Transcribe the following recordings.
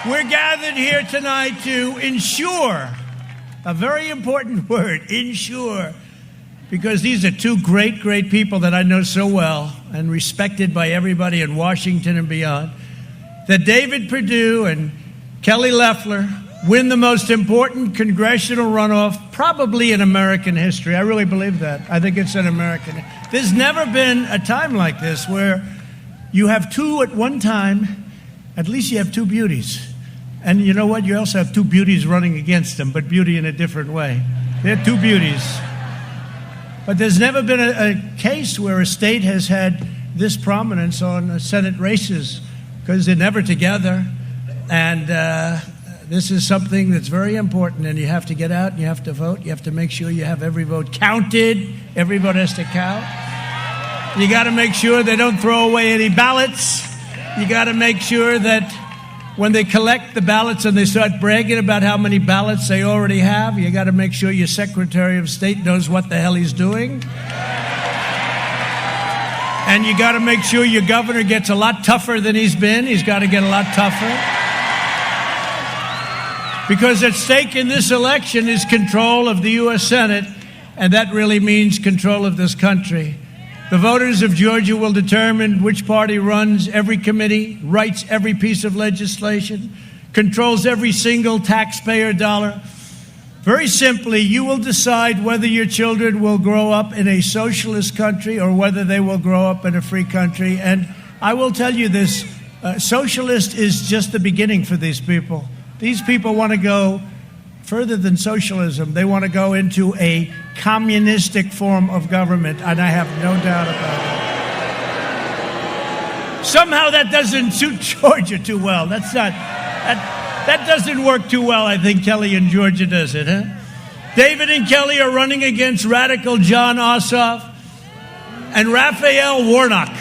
We're gathered here tonight to ensure, a very important word, ensure, because these are two great, great people that I know so well and respected by everybody in Washington and beyond, that David Perdue and Kelly Loeffler win the most important congressional runoff probably in American history. I really believe that. I think it's in American. There's never been a time like this where you have two at one time. At least you have two beauties. And you know what? You also have two beauties running against them, but beauty in a different way. They're two beauties. But there's never been a case where a state has had this prominence on Senate races because they're never together. And this is something that's very important, and you have to get out and you have to vote. You have to make sure you have every vote counted. Every vote has to count. You got to make sure they don't throw away any ballots. You got to make sure that when they collect the ballots and they start bragging about how many ballots they already have, you got to make sure your Secretary of State knows what the hell he's doing. And you got to make sure your governor gets a lot tougher than he's been. He's got to get a lot tougher. Because at stake in this election is control of the U.S. Senate, and that really means control of this country. The voters of Georgia will determine which party runs every committee, writes every piece of legislation, controls every single taxpayer dollar. Very simply, you will decide whether your children will grow up in a socialist country or whether they will grow up in a free country. And I will tell you this, socialist is just the beginning for these people. These people want to go further than socialism. They want to go into a communistic form of government, and I have no doubt about it. Somehow that doesn't suit Georgia too well. That doesn't work too well, I think Kelly in Georgia does it, huh? David and Kelly are running against radical John Ossoff and Raphael Warnock.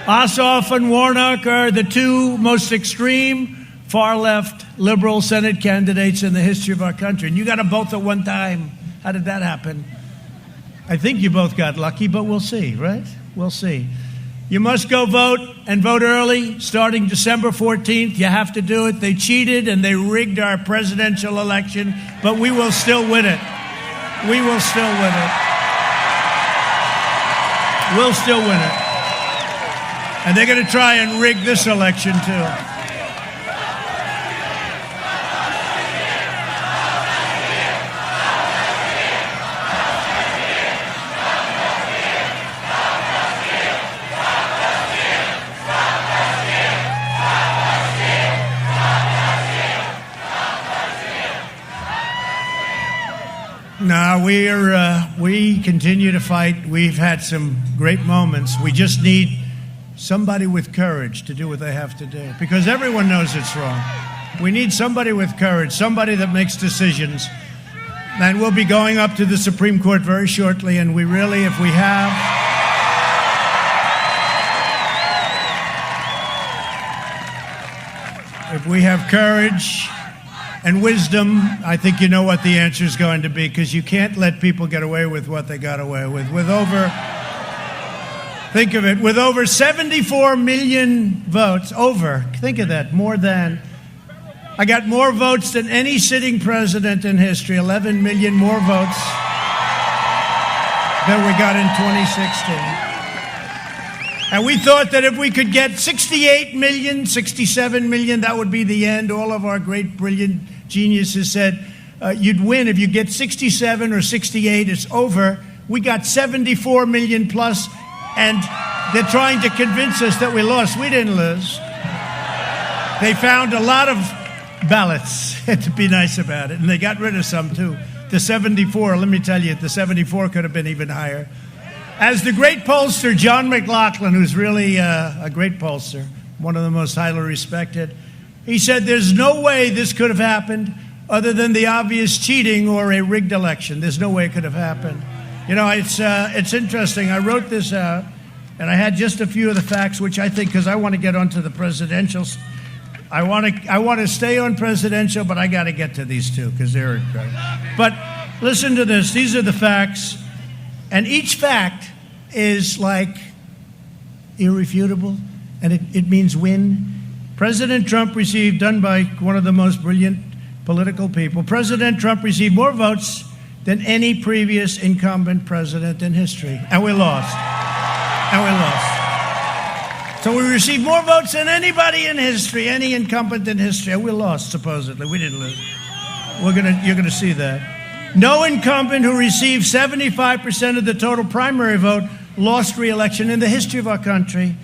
Ossoff and Warnock are the two most extreme, far-left, liberal Senate candidates in the history of our country. And you got them both at one time. How did that happen? I think you both got lucky, but we'll see, right? We'll see. You must go vote and vote early, starting December 14th. You have to do it. They cheated and they rigged our presidential election, but we will still win it. We will still win it. We'll still win it. And they're going to try and rig this election, too. No, we continue to fight. We've had some great moments. We just need somebody with courage to do what they have to do, because everyone knows it's wrong. We need somebody with courage, somebody that makes decisions. And we'll be going up to the Supreme Court very shortly, and we really, if we have... If we have courage and wisdom, I think you know what the answer is going to be, because you can't let people get away with what they got away with. Think of it, with over 74 million votes, think of that, more than. I got more votes than any sitting president in history, 11 million more votes than we got in 2016. And we thought that if we could get 68 million, 67 million, that would be the end. All of our great, brilliant geniuses said you'd win if you get 67 or 68, it's over. We got 74 million plus. And they're trying to convince us that we lost. We didn't lose. They found a lot of ballots, to be nice about it, and they got rid of some, too. The 74, let me tell you, the 74 could have been even higher. As the great pollster, John McLaughlin, who's really a great pollster, one of the most highly respected, he said there's no way this could have happened other than the obvious cheating or a rigged election. There's no way it could have happened. You know, it's interesting. I wrote this out, and I had just a few of the facts, which I think, because I want to get onto the presidential. I want to stay on presidential, but I got to get to these two because they're incredible. But listen to this. These are the facts, and each fact is like irrefutable. and it means win. President Trump received, done by one of the most brilliant political people, President Trump received more votes than any previous incumbent president in history. And we lost. So we received more votes than anybody in history, any incumbent in history. And we lost, supposedly. We didn't lose. You're going to see that. No incumbent who received 75% of the total primary vote lost re-election in the history of our country.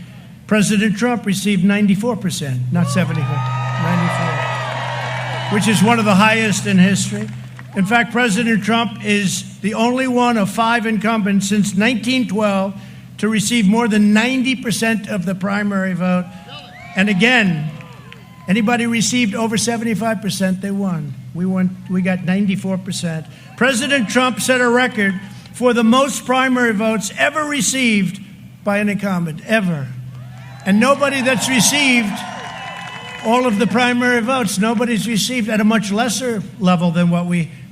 President Trump received 94%, not 74, 94, which is one of the highest in history. In fact, President Trump is the only one of 5 incumbents since 1912 to receive more than 90% of the primary vote. And again, anybody received over 75%, they won. We got 94%. President Trump set a record for the most primary votes ever received by an incumbent, ever. And nobody that's received all of the primary votes, nobody's received at a much lesser level than what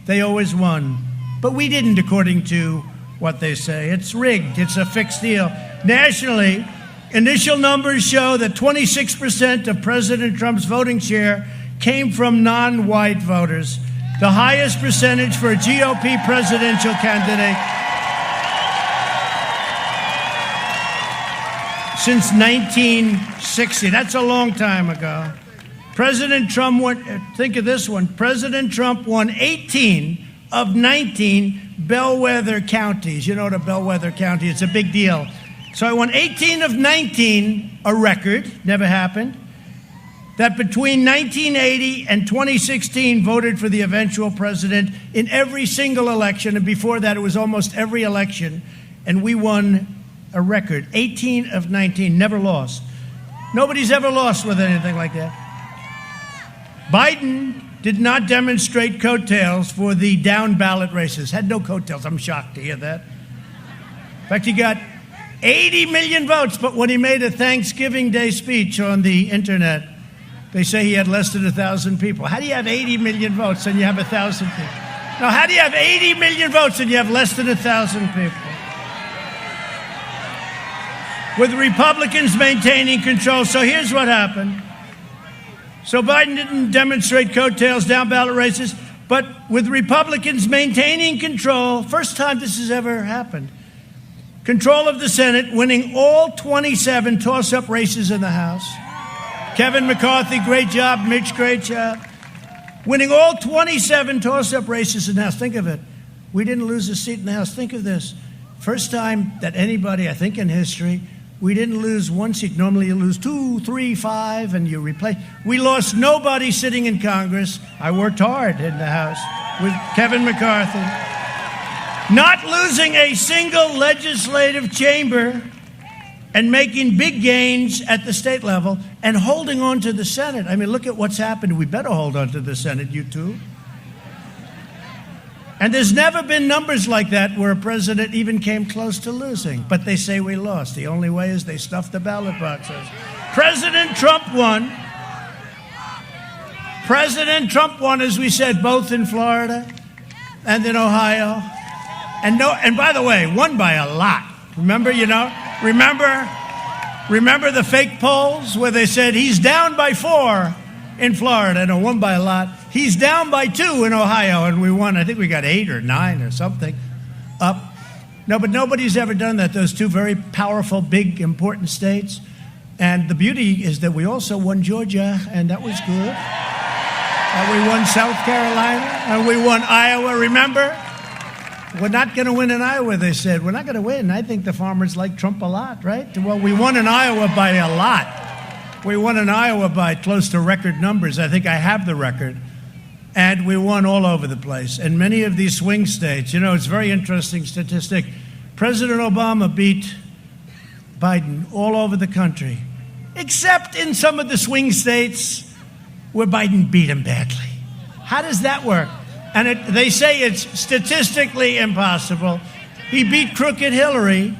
they always won. But we didn't, according to what they say. It's rigged. It's a fixed deal. Nationally, initial numbers show that 26% of President Trump's voting share came from non-white voters, the highest percentage for a GOP presidential candidate since 1960. That's a long time ago. President Trump won, think of this one, President Trump won 18 of 19 bellwether counties. You know what a bellwether county is? It's a big deal. So I won 18 of 19, a record, never happened, that between 1980 and 2016 voted for the eventual president in every single election, and before that it was almost every election, and we won a record, 18 of 19, never lost. Nobody's ever lost with anything like that. Biden did not demonstrate coattails for the down ballot races. Had no coattails. I'm shocked to hear that. In fact, he got 80 million votes, but when he made a Thanksgiving Day speech on the internet, they say he had less than 1,000 people. How do you have 80 million votes and you have 1,000 people? No, how do you have 80 million votes and you have less than 1,000 people? With Republicans maintaining control. So here's what happened. So Biden didn't demonstrate coattails, down ballot races, but with Republicans maintaining control, first time this has ever happened, control of the Senate, winning all 27 toss-up races in the House. Kevin McCarthy, great job. Mitch, great job. Winning all 27 toss-up races in the House. Think of it. We didn't lose a seat in the House. Think of this. First time that anybody, I think in history, we didn't lose one seat. Normally you lose 2, 3, 5, and you replace. We lost nobody sitting in Congress. I worked hard in the House with Kevin McCarthy. Not losing a single legislative chamber and making big gains at the state level and holding on to the Senate. I mean, look at what's happened. We better hold on to the Senate, you two. And there's never been numbers like that where a president even came close to losing. But they say we lost. The only way is they stuffed the ballot boxes. President Trump won. President Trump won, as we said, both in Florida and in Ohio. And by the way, won by a lot. Remember, Remember the fake polls where they said he's down by 4 in Florida and won by a lot. He's down by 2 in Ohio, and we won. I think we got 8 or 9 or something up. No, but nobody's ever done that. Those 2 very powerful, big, important states. And the beauty is that we also won Georgia, and that was good. And we won South Carolina, and we won Iowa. Remember? We're not going to win in Iowa, they said. We're not going to win. I think the farmers like Trump a lot, right? Well, we won in Iowa by a lot. We won in Iowa by close to record numbers. I think I have the record. And we won all over the place. And many of these swing states, it's a very interesting statistic. President Obama beat Biden all over the country, except in some of the swing states where Biden beat him badly. How does that work? And they say it's statistically impossible. He beat crooked Hillary.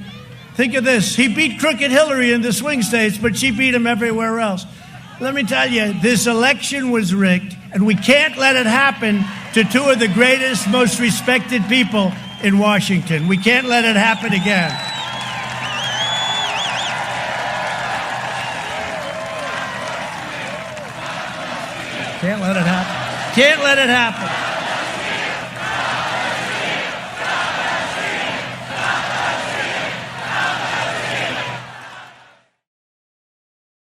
Think of this. He beat crooked Hillary in the swing states, but she beat him everywhere else. Let me tell you, this election was rigged, and we can't let it happen to 2 of the greatest, most respected people in Washington. We can't let it happen again. Can't let it happen. Can't let it happen.